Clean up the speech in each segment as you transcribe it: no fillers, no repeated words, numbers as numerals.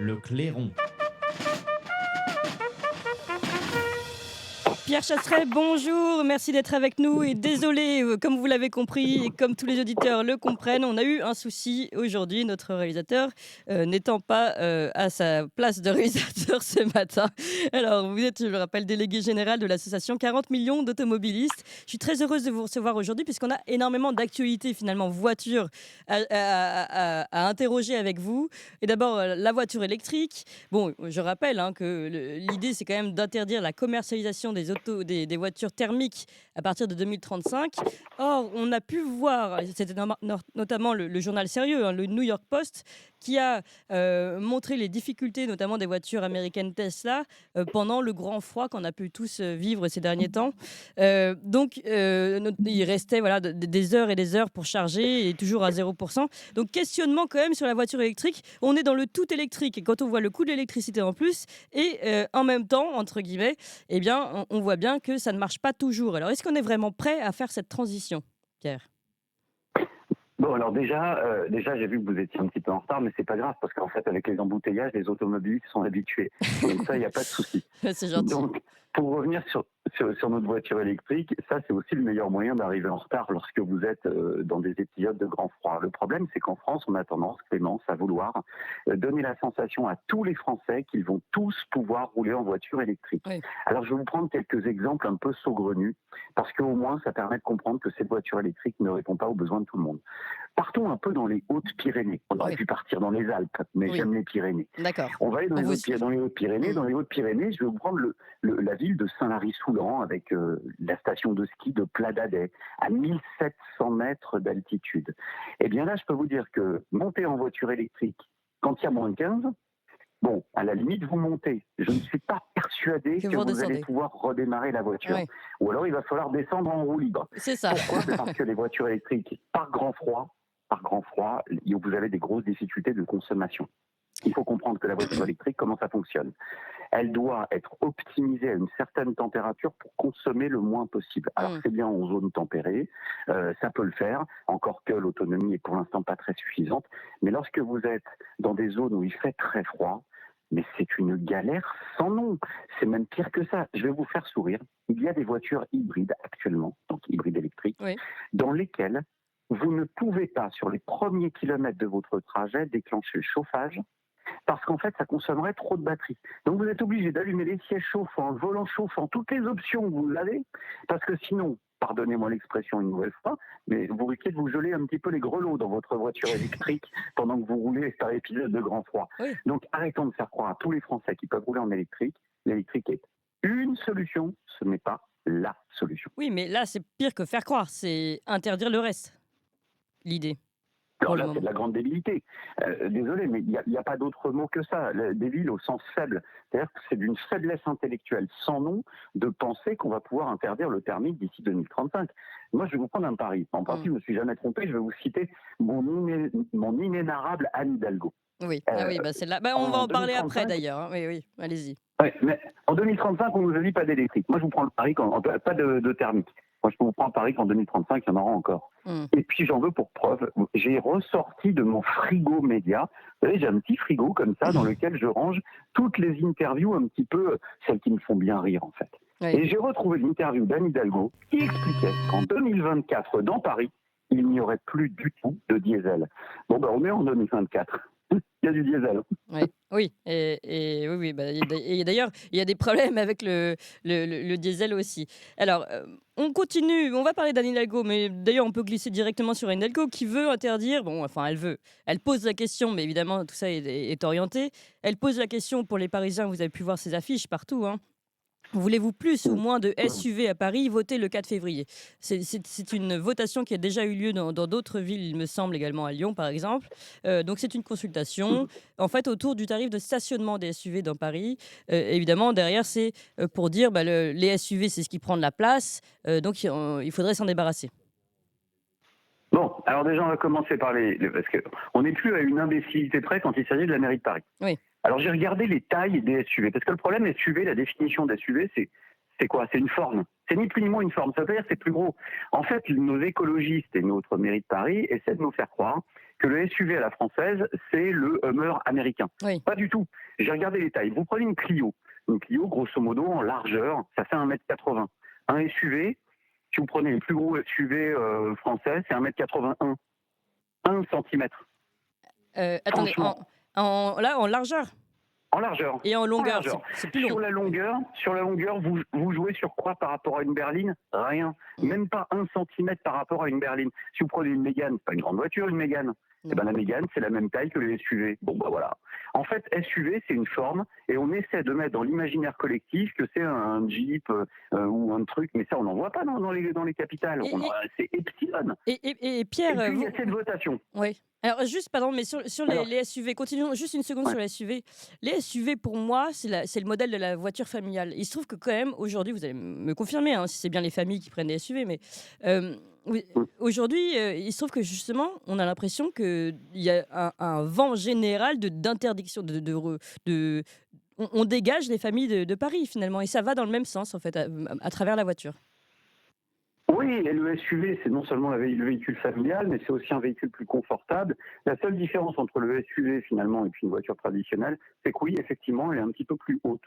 Le clairon. Pierre Chasseret, bonjour, merci d'être avec nous et désolé, comme vous l'avez compris et comme tous les auditeurs le comprennent, on a eu un souci aujourd'hui, notre réalisateur n'étant pas à sa place de réalisateur ce matin. Alors vous êtes, je le rappelle, délégué général de l'association 40 millions d'automobilistes. Je suis très heureuse de vous recevoir aujourd'hui puisqu'on a énormément d'actualités finalement voitures à interroger avec vous. Et d'abord la voiture électrique. Bon, je rappelle que l'idée c'est quand même d'interdire la commercialisation des voitures thermiques à partir de 2035. Or, on a pu voir, c'était notamment le journal sérieux, le New York Post, qui a montré les difficultés, notamment des voitures américaines Tesla, pendant le grand froid qu'on a pu tous vivre ces derniers temps. Il restait des heures et des heures pour charger et toujours à 0%. Donc, questionnement quand même sur la voiture électrique. On est dans le tout électrique et quand on voit le coût de l'électricité en plus et en même temps, entre guillemets, eh bien, on voit bien que ça ne marche pas toujours. Alors, est-ce qu'on est vraiment prêt à faire cette transition, Pierre? Bon, alors déjà, j'ai vu que vous étiez un petit peu en retard, mais c'est pas grave, parce qu'en fait, avec les embouteillages, les automobilistes sont habitués. Donc ça, il n'y a pas de souci. C'est gentil. Donc, pour revenir sur notre voiture électrique, ça, c'est aussi le meilleur moyen d'arriver en retard lorsque vous êtes dans des épisodes de grand froid. Le problème, c'est qu'en France, on a tendance, Clémence, à vouloir donner la sensation à tous les Français qu'ils vont tous pouvoir rouler en voiture électrique. Oui. Alors, je vais vous prendre quelques exemples un peu saugrenus, parce qu'au moins, ça permet de comprendre que cette voiture électrique ne répond pas aux besoins de tout le monde. Partons un peu dans les Hautes-Pyrénées. On aurait pu partir dans les Alpes, mais j'aime les Pyrénées. D'accord. On va aller dans les Hautes-Pyrénées. Mmh. Dans les Hautes-Pyrénées, je vais vous prendre la ville de Saint-Lary-Soulan avec la station de ski de Pladadès à 1700 mètres d'altitude. Eh bien là, je peux vous dire que monter en voiture électrique quand il y a moins de 15, bon, à la limite, vous montez. Je ne suis pas persuadé Que que vous vous allez redescendez. pouvoir redémarrer la voiture. Oui, Ou alors, il va falloir descendre en roue libre. c'est ça. Pourquoi? Parce que les voitures électriques, par grand froid, vous avez des grosses difficultés de consommation. Il faut comprendre que la voiture électrique, comment ça fonctionne? Elle doit être optimisée à une certaine température pour consommer le moins possible. Alors Mmh. c'est bien en zone tempérée, ça peut le faire, encore que l'autonomie est pour l'instant pas très suffisante. Mais lorsque vous êtes dans des zones où il fait très froid, mais c'est une galère sans nom. C'est même pire que ça. Je vais vous faire sourire. Il y a des voitures hybrides actuellement, donc hybrides électriques, Oui. dans lesquelles vous ne pouvez pas, sur les premiers kilomètres de votre trajet, déclencher le chauffage parce qu'en fait, ça consommerait trop de batterie. Donc vous êtes obligé d'allumer les sièges chauffants, le volant chauffant, toutes les options, vous l'avez, parce que sinon, pardonnez-moi l'expression une nouvelle fois, mais vous risquez de vous geler un petit peu les grelots dans votre voiture électrique pendant que vous roulez par épisode de grand froid. Oui. Donc arrêtons de faire croire à tous les Français qui peuvent rouler en électrique. L'électrique est une solution, ce n'est pas la solution. Oui, mais là, c'est pire que faire croire. C'est interdire le reste, l'idée, Alors pour le là, c'est de moment. la grande débilité. Désolé, mais il n'y a pas d'autre mot que ça. Débile au sens faible. C'est-à-dire que c'est d'une faiblesse intellectuelle sans nom de penser qu'on va pouvoir interdire le thermique d'ici 2035. Moi, je vais vous prendre un pari. En principe, je ne me suis jamais trompé. Je vais vous citer mon inénarrable Anne Hidalgo. Oui. Ah Euh, oui, c'est là. On va en en parler après 2035, d'ailleurs. Oui, oui. Allez-y. ouais, mais en 2035, on nous a dit pas d'électrique. Moi, je vous prends le pari, pas de thermique. Moi, je vous prends le pari qu'en 2035, il y en aura encore. Mmh. Et puis, j'en veux pour preuve, j'ai ressorti de mon frigo média. Vous savez, j'ai un petit frigo comme ça dans lequel je range toutes les interviews un petit peu, celles qui me font bien rire, en fait. Oui. Et j'ai retrouvé l'interview d'Anne Hidalgo qui expliquait qu'en 2024, dans Paris, il n'y aurait plus du tout de diesel. Bon, ben, on est en 2024. Il y a du diesel. Ouais. Oui, et oui, et d'ailleurs, il y a des problèmes avec le diesel aussi. Alors, on continue, on va parler d'Anne Hidalgo, mais d'ailleurs, on peut glisser directement sur Anne Hidalgo qui veut interdire, bon, enfin, elle pose la question, mais évidemment, tout ça est orienté. Elle pose la question pour les Parisiens, vous avez pu voir ses affiches partout, hein. Voulez-vous plus ou moins de SUV à Paris? Votez le 4 février. C'est une votation qui a déjà eu lieu dans d'autres villes, il me semble, également à Lyon, par exemple. Donc, c'est une consultation, en fait, autour du tarif de stationnement des SUV dans Paris. Évidemment, derrière, c'est pour dire les SUV, c'est ce qui prend de la place, donc il faudrait s'en débarrasser. Bon, alors déjà, on va commencer par parce qu'on n'est plus à une imbécilité près quand il s'agit de la mairie de Paris. Oui. Alors j'ai regardé les tailles des SUV, parce que le problème SUV, la définition d'SUV, c'est quoi? C'est une forme. C'est ni plus ni moins une forme. Ça veut dire que c'est plus gros. En fait, nos écologistes et notre mairie de Paris essaient de nous faire croire que le SUV à la française, c'est le Hummer américain. Oui. Pas du tout. J'ai regardé les tailles. Vous prenez une Clio. Une Clio, grosso modo, en largeur, ça fait 1,80 m. Un SUV, si vous prenez les plus gros SUV français, c'est 1,81 m. 1 centimètre. Attendez, là, en largeur En largeur. et en En longueur, largeur. c'est plus long. Sur la longueur, vous jouez sur quoi par rapport à une berline? Rien. Même pas 1 centimètre par rapport à une berline. Si vous prenez une Mégane, c'est pas une grande voiture, une Mégane. Eh ben, la Mégane, c'est la même taille que les SUV. Bon, bah voilà. En fait, SUV, c'est une forme, et on essaie de mettre dans l'imaginaire collectif que c'est un Jeep ou un truc, mais ça, on n'en voit pas dans les capitales. C'est epsilon. Et Pierre, Et puis, il y a cette votation. Oui. Alors juste, pardon, mais sur les SUV, continuons juste une seconde sur les SUV. Les SUV, pour moi, c'est le modèle de la voiture familiale. Il se trouve que quand même, aujourd'hui, vous allez me confirmer si c'est bien les familles qui prennent des SUV, mais aujourd'hui, il se trouve que justement, on a l'impression qu'il y a un vent général d'interdiction, on dégage les familles de Paris finalement, et ça va dans le même sens en fait, à travers la voiture. Oui, et le SUV, c'est non seulement le véhicule familial, mais c'est aussi un véhicule plus confortable. La seule différence entre le SUV finalement et puis une voiture traditionnelle, c'est que oui, effectivement, elle est un petit peu plus haute.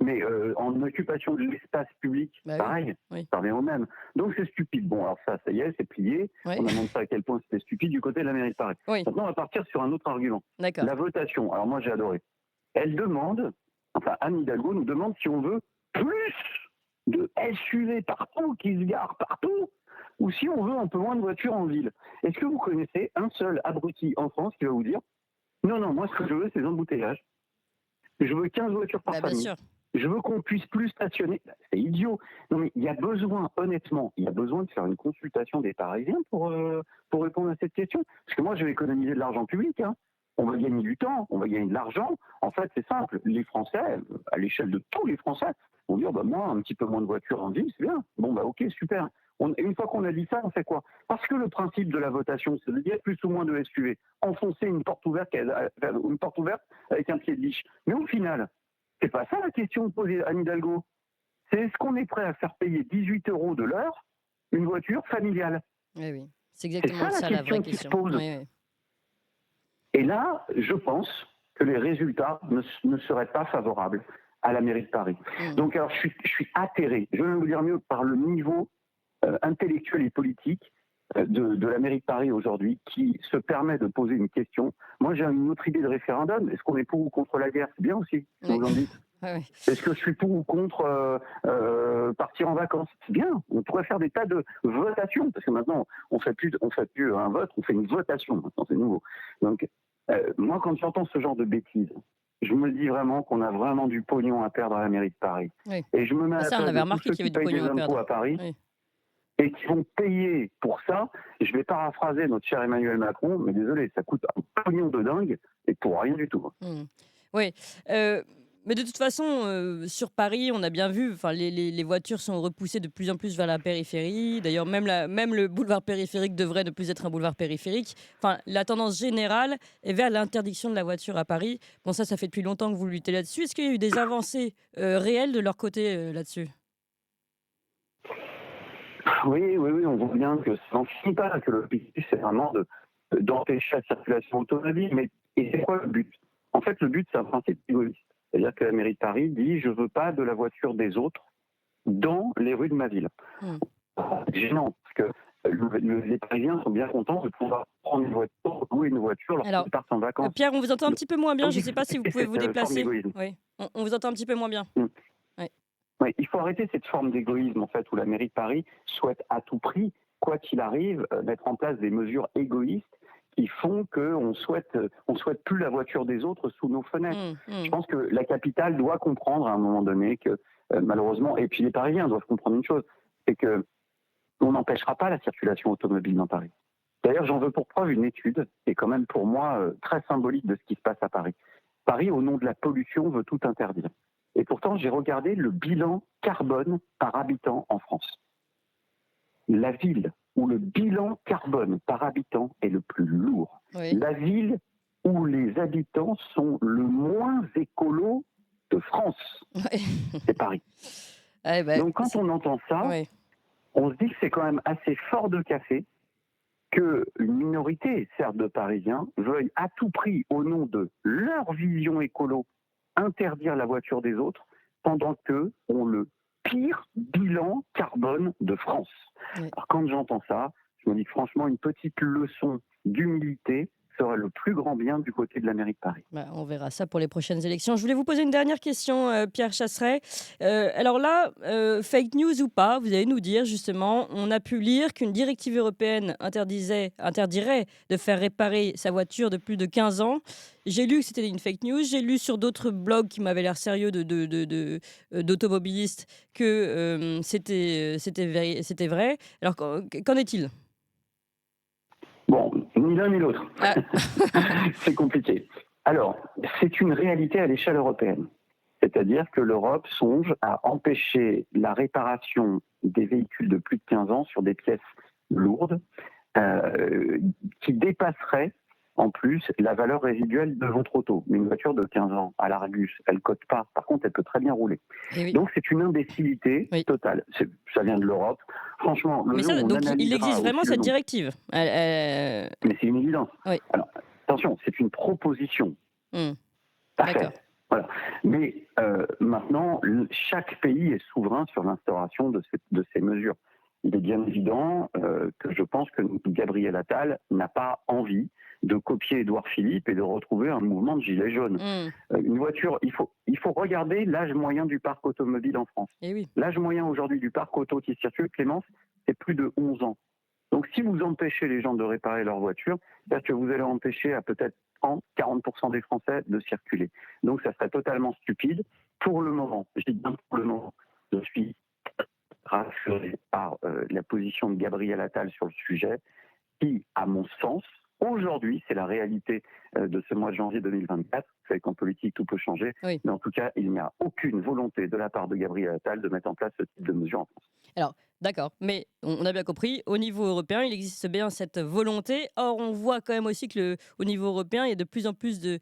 Mais en occupation de l'espace public, pareil, ça revient au même. Donc c'est stupide. Bon, alors ça y est, c'est plié. Oui. On a montré à quel point c'était stupide du côté de la mairie de Paris. Oui. Maintenant, on va partir sur un autre argument. D'accord. La votation. Alors moi, j'ai adoré. Anne Hidalgo nous demande si on veut plus de SUV partout, qui se garent partout, ou si on veut un peu moins de voitures en ville. Est-ce que vous connaissez un seul abruti en France qui va vous dire « Non, moi, ce que je veux, c'est des embouteillages. Je veux 15 voitures par famille. Bien sûr. Je veux qu'on puisse plus stationner. » C'est idiot. Non, mais il y a besoin, honnêtement, de faire une consultation des Parisiens pour répondre à cette question. Parce que moi, je vais économiser de l'argent public, hein. On va gagner du temps, on va gagner de l'argent. En fait, c'est simple. Les Français, à l'échelle de tous les Français, vont dire moi, un petit peu moins de voitures en ville, c'est bien. Bon, ok, super. Une fois qu'on a dit ça, on fait quoi? Parce que le principe de la votation, c'est de dire plus ou moins de SUV. Enfoncer une porte ouverte avec un pied de biche. Mais au final, c'est pas ça la question posée à Anne Hidalgo. C'est est-ce qu'on est prêt à faire payer 18 € de l'heure une voiture familiale? Oui. C'est exactement ça la vraie question qui se question. pose. Oui. Et là, je pense que les résultats ne seraient pas favorables à la mairie de Paris. Donc, alors, je suis atterré, je vais vous dire mieux, par le niveau intellectuel et politique de la mairie de Paris aujourd'hui, qui se permet de poser une question. Moi, j'ai une autre idée de référendum. Est-ce qu'on est pour ou contre la guerre? C'est bien aussi, ce que vous en dites. Oui. Est-ce que je suis pour ou contre partir en vacances? C'est bien. On pourrait faire des tas de votations, parce que maintenant, on fait plus un vote, on fait une votation. Maintenant, c'est nouveau. Donc, moi, quand j'entends ce genre de bêtises, je me dis vraiment qu'on a vraiment du pognon à perdre à la mairie de Paris. Oui. Et je me mets à la Ça, on place avait de remarqué tous ceux qu'il y avait qui du payent des pognon à impôts perdre. à Paris Oui. et qui vont payer pour ça. Je vais paraphraser notre cher Emmanuel Macron, mais désolé, ça coûte un pognon de dingue et pour rien du tout. Oui. Mais de toute façon, sur Paris, on a bien vu, les voitures sont repoussées de plus en plus vers la périphérie. D'ailleurs, même le boulevard périphérique devrait ne plus être un boulevard périphérique. La tendance générale est vers l'interdiction de la voiture à Paris. Bon, ça fait depuis longtemps que vous luttez là-dessus. Est-ce qu'il y a eu des avancées réelles de leur côté là-dessus? Oui, on voit bien que ça n'en finit pas, que l'objectif, c'est vraiment d'empêcher la circulation automobile. Et c'est quoi le but? En fait, le but, c'est un principe égoïste. C'est-à-dire que la mairie de Paris dit « je ne veux pas de la voiture des autres dans les rues de ma ville ». C'est gênant, parce que les Parisiens sont bien contents de pouvoir prendre une voiture, louer une voiture lorsqu'ils partent en vacances. Pierre, on vous entend un petit peu moins bien. Je ne sais pas si vous pouvez vous déplacer. Oui. On vous entend un petit peu moins bien. Oui, il faut arrêter cette forme d'égoïsme, en fait, où la mairie de Paris souhaite à tout prix, quoi qu'il arrive, mettre en place des mesures égoïstes qui font qu'on souhaite plus la voiture des autres sous nos fenêtres. Je pense que la capitale doit comprendre à un moment donné que, malheureusement, et puis les Parisiens doivent comprendre une chose, c'est que on n'empêchera pas la circulation automobile dans Paris. D'ailleurs, j'en veux pour preuve une étude qui est quand même pour moi très symbolique de ce qui se passe à Paris. Paris, au nom de la pollution, veut tout interdire. Et pourtant, j'ai regardé le bilan carbone par habitant en France. La ville où le bilan carbone par habitant est le plus lourd. Oui. La ville où les habitants sont le moins écolo de France. Oui. C'est Paris. Ah, bah, Donc quand on entend ça, ouais. on se dit que c'est quand même assez fort de café qu'une minorité, certes de Parisiens, veuille à tout prix, au nom de leur vision écolo, interdire la voiture des autres, pendant qu'eux ont le pire bilan carbone de France. Ouais. Alors quand j'entends ça, je me dis que franchement, une petite leçon d'humilité serait le plus grand bien du côté de la mairie de Paris. Bah, on verra ça pour les prochaines élections. Je voulais vous poser une dernière question, Pierre Chasseret. Alors là, fake news ou pas, vous allez nous dire justement, on a pu lire qu'une directive européenne interdirait de faire réparer sa voiture de plus de 15 ans. J'ai lu que c'était une fake news. J'ai lu sur d'autres blogs qui m'avaient l'air sérieux d'automobilistes que c'était vrai. Alors qu'en est-il? Bon, ni l'un ni l'autre. Ah, C'est compliqué. Alors, c'est une réalité à l'échelle européenne. C'est-à-dire que l'Europe songe à empêcher la réparation des véhicules de plus de 15 ans sur des pièces lourdes qui dépasseraient en plus la valeur résiduelle de votre auto. Mais une voiture de 15 ans à l'Argus, elle ne cote pas. Par contre, elle peut très bien rouler. eh oui. Donc c'est une imbécilité Oui. totale. Ça vient de l'Europe. Franchement, le Mais jour ça, où on donc il analysera existe vraiment aussi le cette nom, directive. mais c'est une évidence. Oui. Alors, attention, c'est une proposition. Mmh. D'accord. Parfait. Voilà. Mais maintenant, chaque pays est souverain sur l'instauration de ces mesures. Il est bien évident que je pense que Gabriel Attal n'a pas envie de copier Édouard Philippe et de retrouver un mouvement de gilets jaunes. Mmh. Une voiture, il faut regarder l'âge moyen du parc automobile en France. Eh oui. L'âge moyen aujourd'hui du parc auto qui circule, Clémence, c'est plus de 11 ans. Donc si vous empêchez les gens de réparer leur voiture, c'est-à-dire que vous allez empêcher à peut-être 40% des Français de circuler. Donc ça serait totalement stupide. Pour le moment, je dis bien pour le moment, je suis rassuré par la position de Gabriel Attal sur le sujet, qui, à mon sens, aujourd'hui, c'est la réalité de ce mois de janvier 2024. Vous savez qu'en politique, tout peut changer. Oui. Mais en tout cas, il n'y a aucune volonté de la part de Gabriel Attal de mettre en place ce type de mesure en France. Alors, d'accord, mais on a bien compris, au niveau européen, il existe bien cette volonté. Or, on voit quand même aussi que au niveau européen, il y a de plus en plus de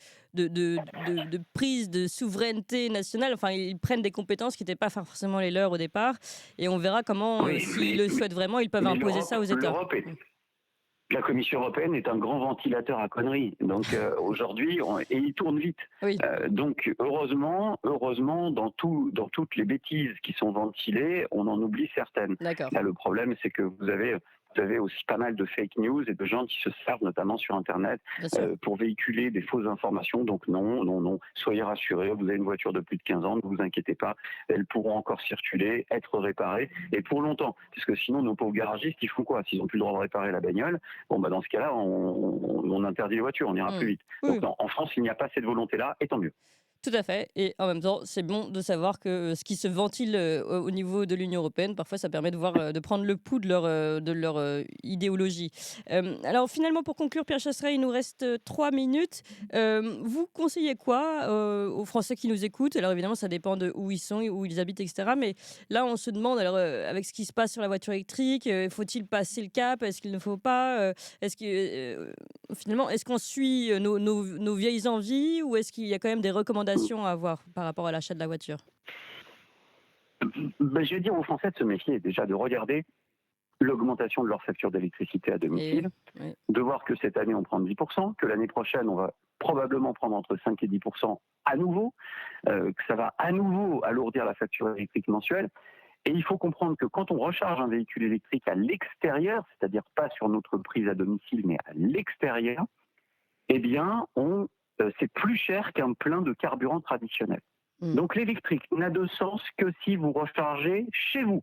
prise de souveraineté nationale. Enfin, ils prennent des compétences qui n'étaient pas forcément les leurs au départ. Et on verra comment, Oui, s'ils le souhaitent vraiment, ils peuvent mais imposer ça aux États. l'Europe est Mm. la Commission européenne est un grand ventilateur à conneries. Donc aujourd'hui, et il tourne vite. Oui, Donc heureusement, dans toutes les bêtises qui sont ventilées, on en oublie certaines. d'accord. Là, le problème, c'est que vous avez aussi pas mal de fake news et de gens qui se servent, notamment sur Internet, Bien sûr. pour véhiculer des fausses informations. Donc non, soyez rassurés, vous avez une voiture de plus de 15 ans, ne vous inquiétez pas, elles pourront encore circuler, être réparées, et pour longtemps. Parce que sinon, nos pauvres garagistes, ils font quoi? S'ils n'ont plus le droit de réparer la bagnole, bon, bah dans ce cas-là, on interdit les voitures, on ira Mm. plus vite. Oui, Donc oui. non, en France, il n'y a pas cette volonté-là, et tant mieux. Tout à fait. Et en même temps, c'est bon de savoir que ce qui se ventile au niveau de l'Union européenne, parfois, ça permet de voir, de prendre le pouls de leur idéologie. Alors, finalement, pour conclure, Pierre Chasseret, il nous reste 3 minutes. Vous conseillez quoi aux Français qui nous écoutent? Alors, évidemment, ça dépend de où ils sont, où ils habitent, etc. Mais là, on se demande, alors, avec ce qui se passe sur la voiture électrique, faut-il passer le cap? Est-ce qu'il ne faut pas? Est-ce que, finalement, est-ce qu'on suit nos vieilles envies ou est-ce qu'il y a quand même des recommandations à avoir par rapport à l'achat de la voiture? Ben, je vais dire aux Français de se méfier, déjà de regarder l'augmentation de leur facture d'électricité à Et domicile, oui, de voir que cette année on prend 10%, que l'année prochaine on va probablement prendre entre 5 et 10% à nouveau, que ça va à nouveau alourdir la facture électrique mensuelle. Et il faut comprendre que quand on recharge un véhicule électrique à l'extérieur, c'est-à-dire pas sur notre prise à domicile, mais à l'extérieur, eh bien, c'est plus cher qu'un plein de carburant traditionnel. mmh, Donc l'électrique n'a de sens que si vous rechargez chez vous.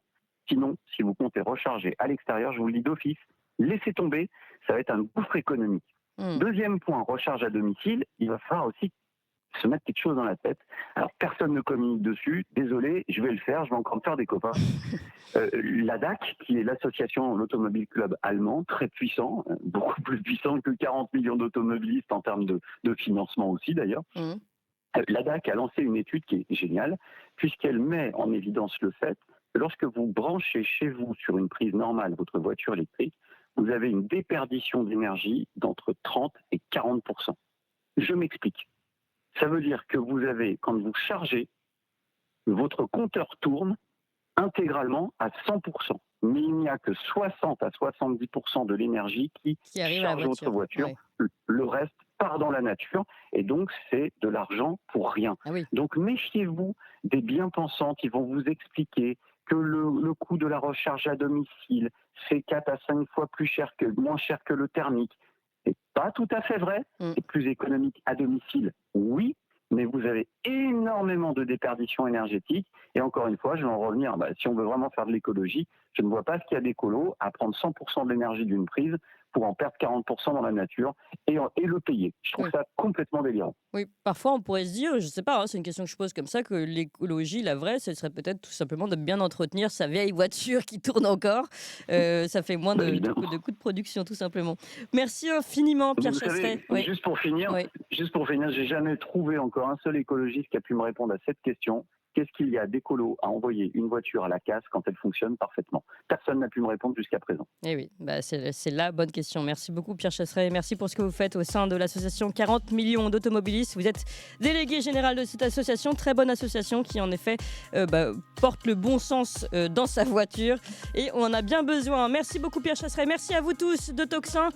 Sinon, si vous comptez recharger à l'extérieur, je vous le dis d'office, laissez tomber, ça va être un gouffre économique. mmh. Deuxième point, recharge à domicile, il va falloir aussi se mettre quelque chose dans la tête. Alors personne ne communique dessus, désolé, je vais le faire, je vais encore me faire des copains. L'ADAC, qui est l'association, l'Automobile Club allemand, très puissant, beaucoup plus puissant que 40 millions d'automobilistes en termes de financement aussi d'ailleurs. Mmh. L'ADAC a lancé une étude qui est géniale, puisqu'elle met en évidence le fait que lorsque vous branchez chez vous sur une prise normale votre voiture électrique, vous avez une déperdition d'énergie d'entre 30 et 40%. Je m'explique. Ça veut dire que vous avez, quand vous chargez, votre compteur tourne intégralement à 100%. Mais il n'y a que 60 à 70% de l'énergie qui arrive à la charge votre voiture. voiture. Ouais. Le reste part dans la nature et donc c'est de l'argent pour rien. Ah oui. Donc méfiez-vous des bien-pensants qui vont vous expliquer que le coût de la recharge à domicile c'est 4 à 5 fois moins cher que le thermique. C'est pas tout à fait vrai. Mm. C'est plus économique à domicile, oui, mais vous avez énormément de déperdition énergétique. Et encore une fois, je vais en revenir, si on veut vraiment faire de l'écologie, je ne vois pas ce qu'il y a d'écolo à prendre 100% de l'énergie d'une prise pour en perdre 40% dans la nature et le payer. Je trouve Oui. ça complètement délirant. Oui, parfois on pourrait se dire, je sais pas, hein, c'est une question que je pose comme ça, que l'écologie, la vraie, ce serait peut-être tout simplement de bien entretenir sa vieille voiture qui tourne encore. Ça fait moins Évidemment. de coûts de production, tout simplement. Merci infiniment, Mais Pierre vous Chasseret. savez, Oui, oui. juste pour finir, j'ai jamais trouvé encore un seul écologiste qui a pu me répondre à cette question. Qu'est-ce qu'il y a d'écolo à envoyer une voiture à la casse quand elle fonctionne parfaitement? Personne n'a pu me répondre jusqu'à présent. Eh oui, bah c'est la bonne question. Merci beaucoup, Pierre Chasseret. Merci pour ce que vous faites au sein de l'association 40 millions d'automobilistes. Vous êtes délégué général de cette association, très bonne association qui, en effet, porte le bon sens dans sa voiture. Et on en a bien besoin. Merci beaucoup, Pierre Chasseret. Merci à vous tous de Toxin.